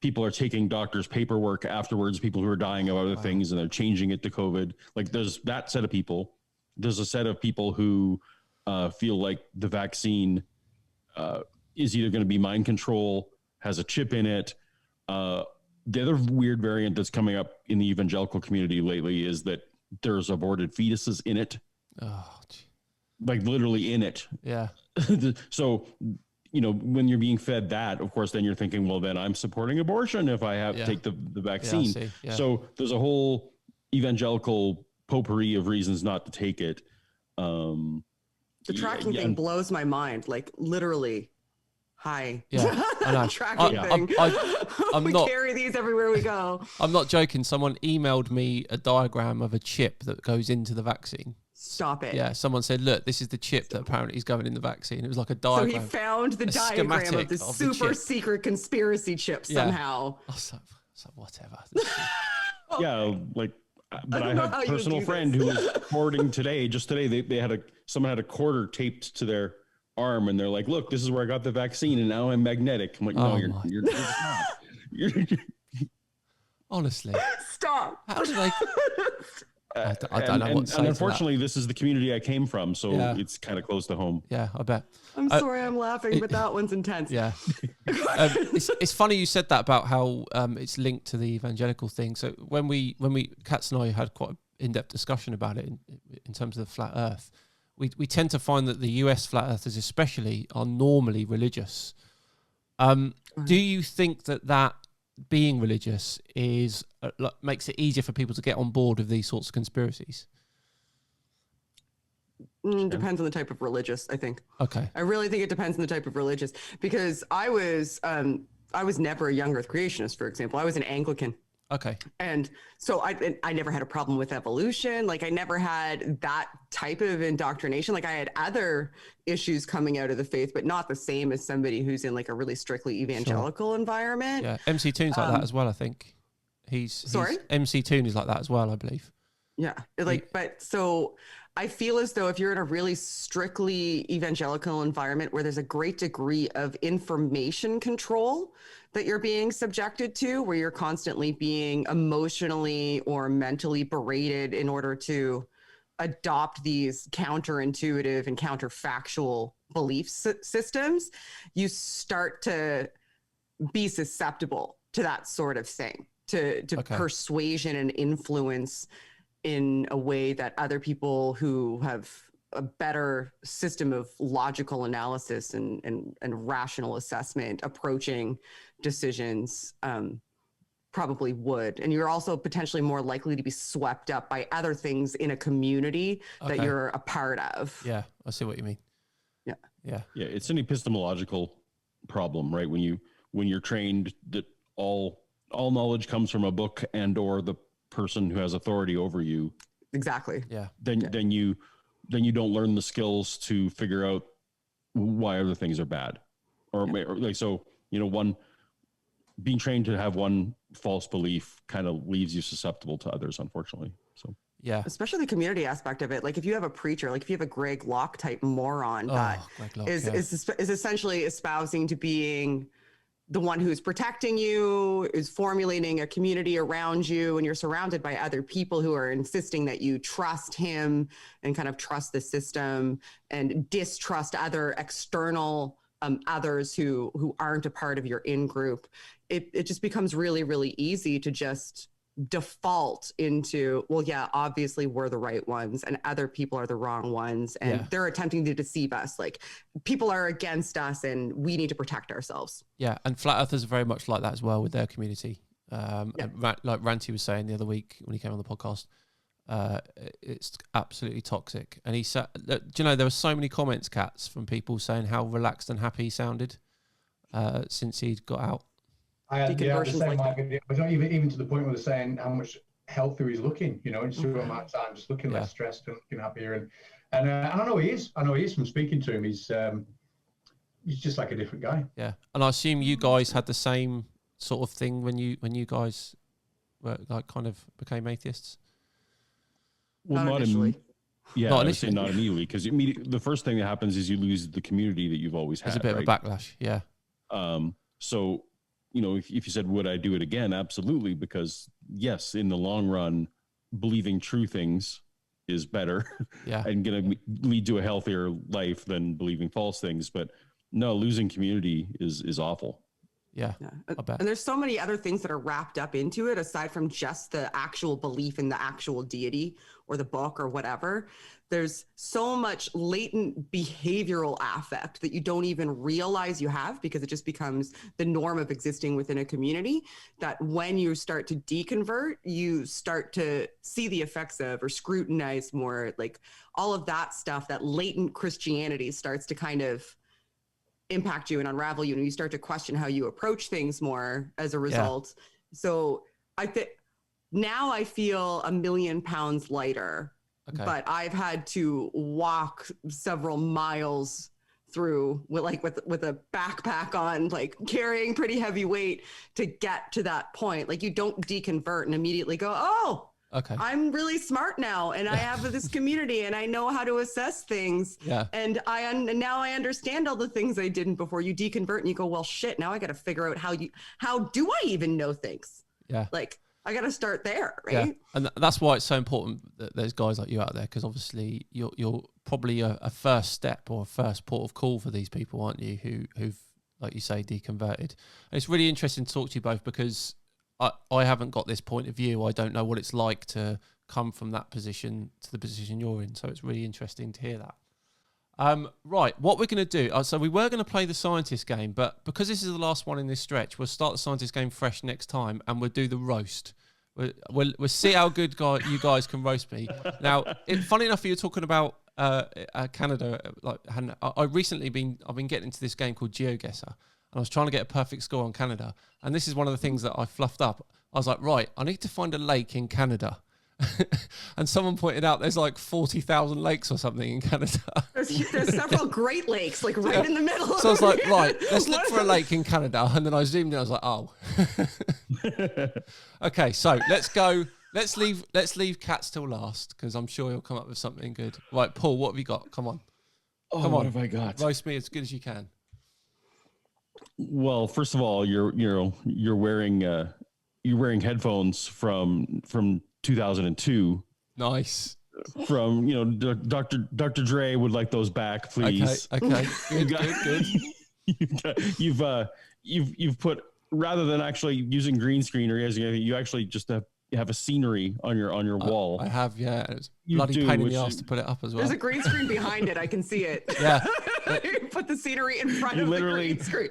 People are taking doctors' paperwork afterwards, people who are dying of other things, and they're changing it to COVID. Like there's that set of people. There's a set of people who feel like the vaccine is either going to be mind control, has a chip in it. The other weird variant that's coming up in the evangelical community lately is that there's aborted fetuses in it. Oh, gee. Like literally in it. Yeah. So, when you're being fed that, of course, then you're thinking, well, then I'm supporting abortion if I have to take the vaccine. So there's a whole evangelical potpourri of reasons not to take it. The tracking thing blows my mind. Like literally. Hi. Yeah, I know. Tracking thing. We carry these everywhere we go. I'm not joking. Someone emailed me a diagram of a chip that goes into the vaccine. Stop it. Yeah, someone said, look, this is the chip that apparently is going in the vaccine. It was like a diagram. So he found the diagram of the super secret conspiracy chip somehow. I was like, whatever. But I have a personal friend who was reporting today, someone had a quarter taped to their arm, and they're like, look, this is where I got the vaccine, and now I'm magnetic. I'm like, no, you're not. Honestly. Stop. How did I don't know what to say. And unfortunately, this is the community I came from, so it's kind of close to home. Yeah, I bet. I'm sorry I'm laughing, but that one's intense. Yeah. It's funny you said that about how it's linked to the evangelical thing. So when we Katz and I had quite an in-depth discussion about it in terms of the flat earth, we tend to find that the US flat earthers especially are normally religious. Do you think that being religious is makes it easier for people to get on board with these sorts of conspiracies? Depends on the type of religious, I think. Okay. I really think it depends on the type of religious, because I was never a young earth creationist, for example. I was an Anglican. Okay. And so I never had a problem with evolution. Like I never had that type of indoctrination. Like I had other issues coming out of the faith, but not the same as somebody who's in like a really strictly evangelical environment. Yeah. MC Toon's like that as well, I think. Sorry? MC Toon is like that as well, I believe. Yeah. But so I feel as though if you're in a really strictly evangelical environment where there's a great degree of information control that you're being subjected to, where you're constantly being emotionally or mentally berated in order to adopt these counterintuitive and counterfactual belief systems, you start to be susceptible to that sort of thing, to persuasion and influence in a way that other people who have a better system of logical analysis and rational assessment approaching decisions probably would. And you're also potentially more likely to be swept up by other things in a community that you're a part of. Yeah, I see what you mean. Yeah. Yeah. Yeah, it's an epistemological problem, right? When you're trained that all knowledge comes from a book and or the person who has authority over you. Exactly. Yeah. Then you don't learn the skills to figure out why other things are bad, or like, so, one being trained to have one false belief kind of leaves you susceptible to others, unfortunately. So yeah, especially the community aspect of it. Like if you have a preacher, like if you have a Greg Locke type moron that is essentially espousing to being the one who's protecting you, is formulating a community around you, and you're surrounded by other people who are insisting that you trust him and kind of trust the system and distrust other external others who aren't a part of your in-group. It just becomes really, really easy to just default into, well, yeah, obviously we're the right ones and other people are the wrong ones, and they're attempting to deceive us. Like people are against us and we need to protect ourselves. Yeah, and flat earthers are very much like that as well with their community. And like Ranty was saying the other week when he came on the podcast, it's absolutely toxic. And he said, do you know, there were so many comments, Cats, from people saying how relaxed and happy he sounded since he'd got out. I had the same idea. But not even to the point where they're saying how much healthier he's looking, in short amount of time, just looking less stressed and looking happier. And I know he is. I know he is from speaking to him. He's just like a different guy. Yeah, and I assume you guys had the same sort of thing when you guys were like kind of became atheists. Well, not initially. Not immediately, because the first thing that happens is you lose the community that you've always had. There's a bit of a backlash. Yeah. So, if you said, would I do it again? Absolutely. Because yes, in the long run, believing true things is better and going to lead to a healthier life than believing false things. But no, losing community is awful. Yeah. I bet. And there's so many other things that are wrapped up into it, aside from just the actual belief in the actual deity or the book or whatever. There's so much latent behavioral affect that you don't even realize you have, because it just becomes the norm of existing within a community, that when you start to deconvert, you start to see the effects of or scrutinize more, like all of that stuff, that latent Christianity starts to kind of impact you and unravel you, and you start to question how you approach things more as a result. So I think now I feel 1,000,000 pounds lighter. Okay. But I've had to walk several miles through with a backpack on, like carrying pretty heavy weight to get to that point. Like you don't deconvert and immediately go, oh, okay, I'm really smart now, and I have this community, and I know how to assess things. Yeah. And now I understand all the things I didn't before. You deconvert and you go, well, shit, now I got to figure out how do I even know things? Yeah. Like I got to start there, right? Yeah. And that's why it's so important that there's guys like you out there, because obviously you're probably a first step or a first port of call for these people, aren't you? Who've, like you say, deconverted. And it's really interesting to talk to you both, because I haven't got this point of view. I don't know what it's like to come from that position to the position you're in. So it's really interesting to hear that. Right, what we're going to do, so we were going to play the scientist game, but because this is the last one in this stretch, we'll start the scientist game fresh next time, and we'll do the roast. We'll see how good you guys can roast me. Now, funny enough, you're talking about Canada. I've been getting into this game called GeoGuessr, and I was trying to get a perfect score on Canada. And this is one of the things that I fluffed up. I was like, right, I need to find a lake in Canada. And someone pointed out there's like 40,000 lakes or something in Canada. There's several Great Lakes, like right in the middle. So I was like, right, let's look for a lake in Canada. And then I zoomed in. I was like, oh. Okay, so let's go. Let's leave cats till last, because I'm sure he'll come up with something good. Right, Paul, what have you got? Come on. Come on. What have I got? Roast me as good as you can. Well, first of all, you're wearing headphones from 2002. Nice. From Dr. Dre would like those back, please. Okay. Good. You've put, rather than actually using green screen or anything, you actually just have a scenery on your wall. I have, yeah. It's bloody pain in the ass to put it up as well. There's a green screen behind it. I can see it. Yeah. You put the scenery in front of the green screen.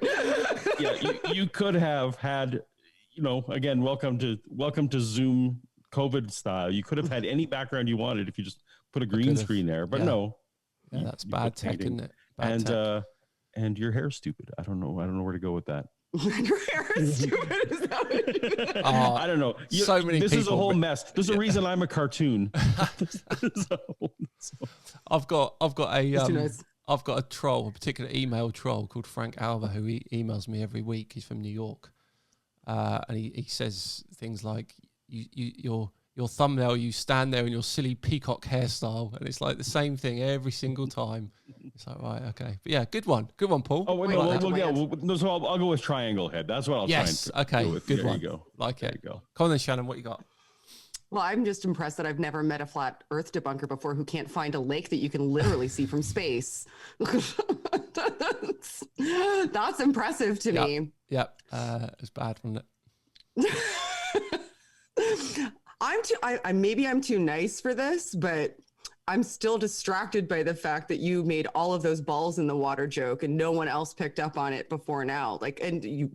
Yeah, you could have had, again, welcome to Zoom COVID style. You could have had any background you wanted if you just put a green screen there, but no. Yeah, that's bad tech, isn't it? Bad tech. And your hair's stupid. I don't know where to go with that. Your hair is stupid. Is that what I don't know. So many this people, is a whole mess. There's a reason I'm a cartoon. I've got a nice. I've got a troll, a particular email troll called Frank Alva, who emails me every week. He's from New York, and he says things like, your thumbnail, you stand there in your silly peacock hairstyle, and it's like the same thing every single time. It's like, right, okay, but yeah, good one, Paul. Oh, so I'll go with triangle head. That's what I'll try. Okay, with. Good there one. You go. Like there it. You go. Come on then, Shannon, what you got? Well, I'm just impressed that I've never met a flat Earth debunker before who can't find a lake that you can literally see from space. That's impressive to me. Yep, it's bad, wasn't it? Maybe I'm too nice for this, but I'm still distracted by the fact that you made all of those balls in the water joke and no one else picked up on it before now. And you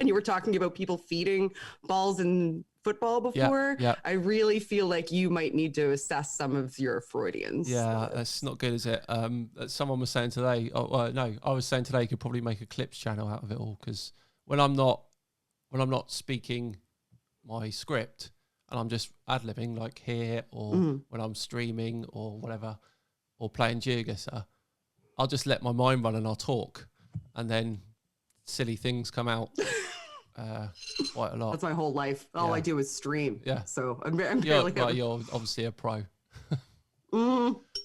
were talking about people feeding balls in football before. Yeah. I really feel like you might need to assess some of your Freudians. Yeah, that's not good, is it? Someone was saying today, I was saying today you could probably make a clips channel out of it all, because when I'm not speaking my script, and I'm just ad-libbing like here, or when I'm streaming or whatever, or playing GeoGuessr, I'll just let my mind run and I'll talk, and then silly things come out quite a lot. That's my whole life. All I do is stream. Yeah. So you're obviously a pro.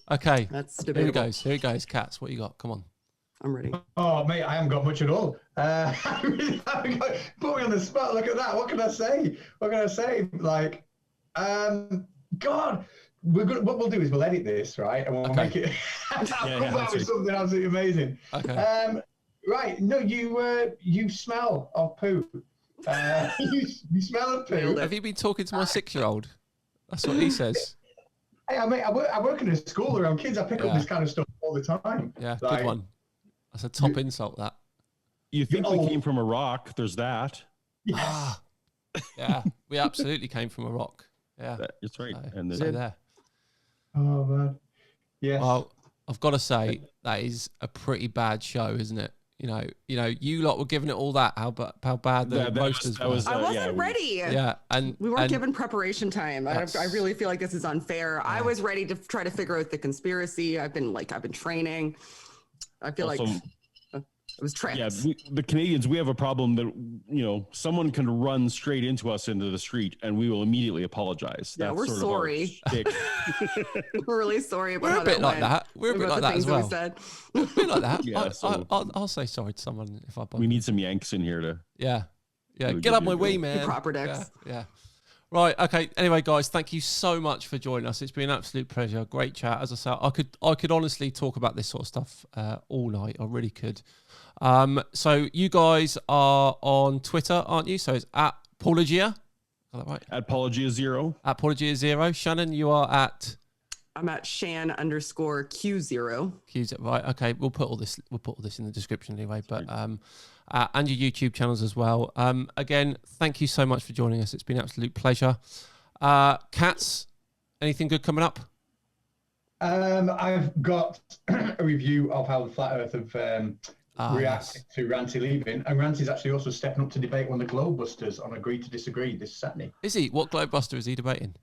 Okay. That's debatable. Here he goes. Cats, what you got? Come on. I'm ready. Oh, mate, I haven't got much at all. Put me on the spot. Look at that. What can I say? Like, God, what we'll do is we'll edit this, right? And we'll make it come back with something absolutely amazing. Okay. Right. No, you smell of poo. You smell of poo. Have you been talking to my 6-year-old? That's what he says. Hey, mate, I work in a school around kids. I pick up this kind of stuff all the time. Yeah, good one. That's a top insult, that. You think we came from a rock? There's that. Yes. Yeah, we absolutely came from a rock. Yeah, that's right. So there. Oh man. Yes. Well, I've got to say that is a pretty bad show, isn't it? You lot were giving it all that. How bad the roasters were. I wasn't ready. Yeah, and we weren't given preparation time. I really feel like this is unfair. Yeah. I was ready to try to figure out the conspiracy. I've been training. I feel like it was tricked. Yeah, the Canadians, we have a problem that, someone can run straight into us into the street and we will immediately apologize. Yeah, we're sorry. We're really sorry about We're a bit like that. We're a bit like that as well. We're a bit like that. Yeah, I'll say sorry to someone if I bother. We need some Yanks in here to... Yeah. Get up my way, man. Proper decks. Yeah. Right. Okay. Anyway, guys, thank you so much for joining us. It's been an absolute pleasure. Great chat. As I said, I could honestly talk about this sort of stuff all night. I really could. So you guys are on Twitter, aren't you? So it's at Paulogia. Is that right? At Paulogia 0. At Paulogia 0. Shannon, you are at... I'm at Shan_Q0. Q0. Right. Okay. We'll put all this in the description anyway. But and your YouTube channels as well. Again, thank you so much for joining us. It's been an absolute pleasure. Cats, anything good coming up? I've got a review of how the Flat Earth have reacting to Ranty leaving. And Ranty's actually also stepping up to debate one of the Globebusters on Agree to Disagree this Saturday. Is he? What Globebuster is he debating?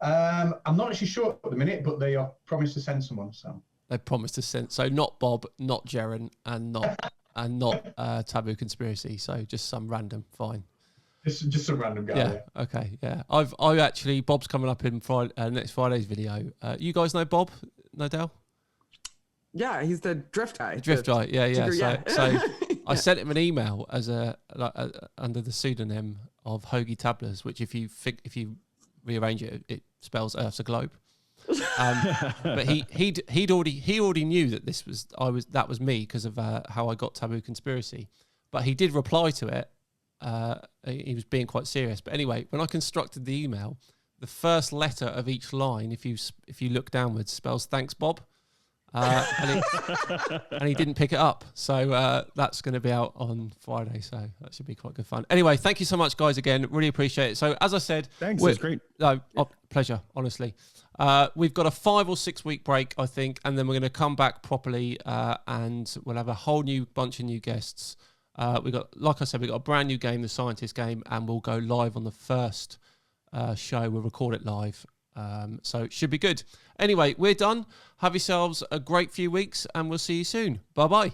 I'm not actually sure at the minute, but they are promised to send someone. So they promised to send. So not Bob, not Jaren, and not Taboo Conspiracy. So just some random. Fine. Just some random guy. Yeah. Okay. Yeah. I actually Bob's coming up in next Friday's video. You guys know Bob? No doubt. Yeah, he's the drift guy. Drift guy. Yeah. So Yeah. I sent him an email as under the pseudonym of Hoagie Tablers, which if you rearrange it, it spells Earth's a globe. But he already knew that that was me because of how I got Taboo Conspiracy. But he did reply to it. He was being quite serious. But anyway, when I constructed the email, the first letter of each line, if you look downwards, spells thanks Bob. And he didn't pick it up. So that's going to be out on Friday. So that should be quite good fun. Anyway, thank you so much, guys, again. Really appreciate it. So as I said... Thanks, it's great. No, pleasure, honestly. We've got a 5 or 6 week break, I think, and then we're going to come back properly and we'll have a whole new bunch of new guests. Like I said, we've got a brand new game, the Scientist game, and we'll go live on the first show. We'll record it live. So it should be good. Anyway, we're done. Have yourselves a great few weeks and we'll see you soon. Bye-bye.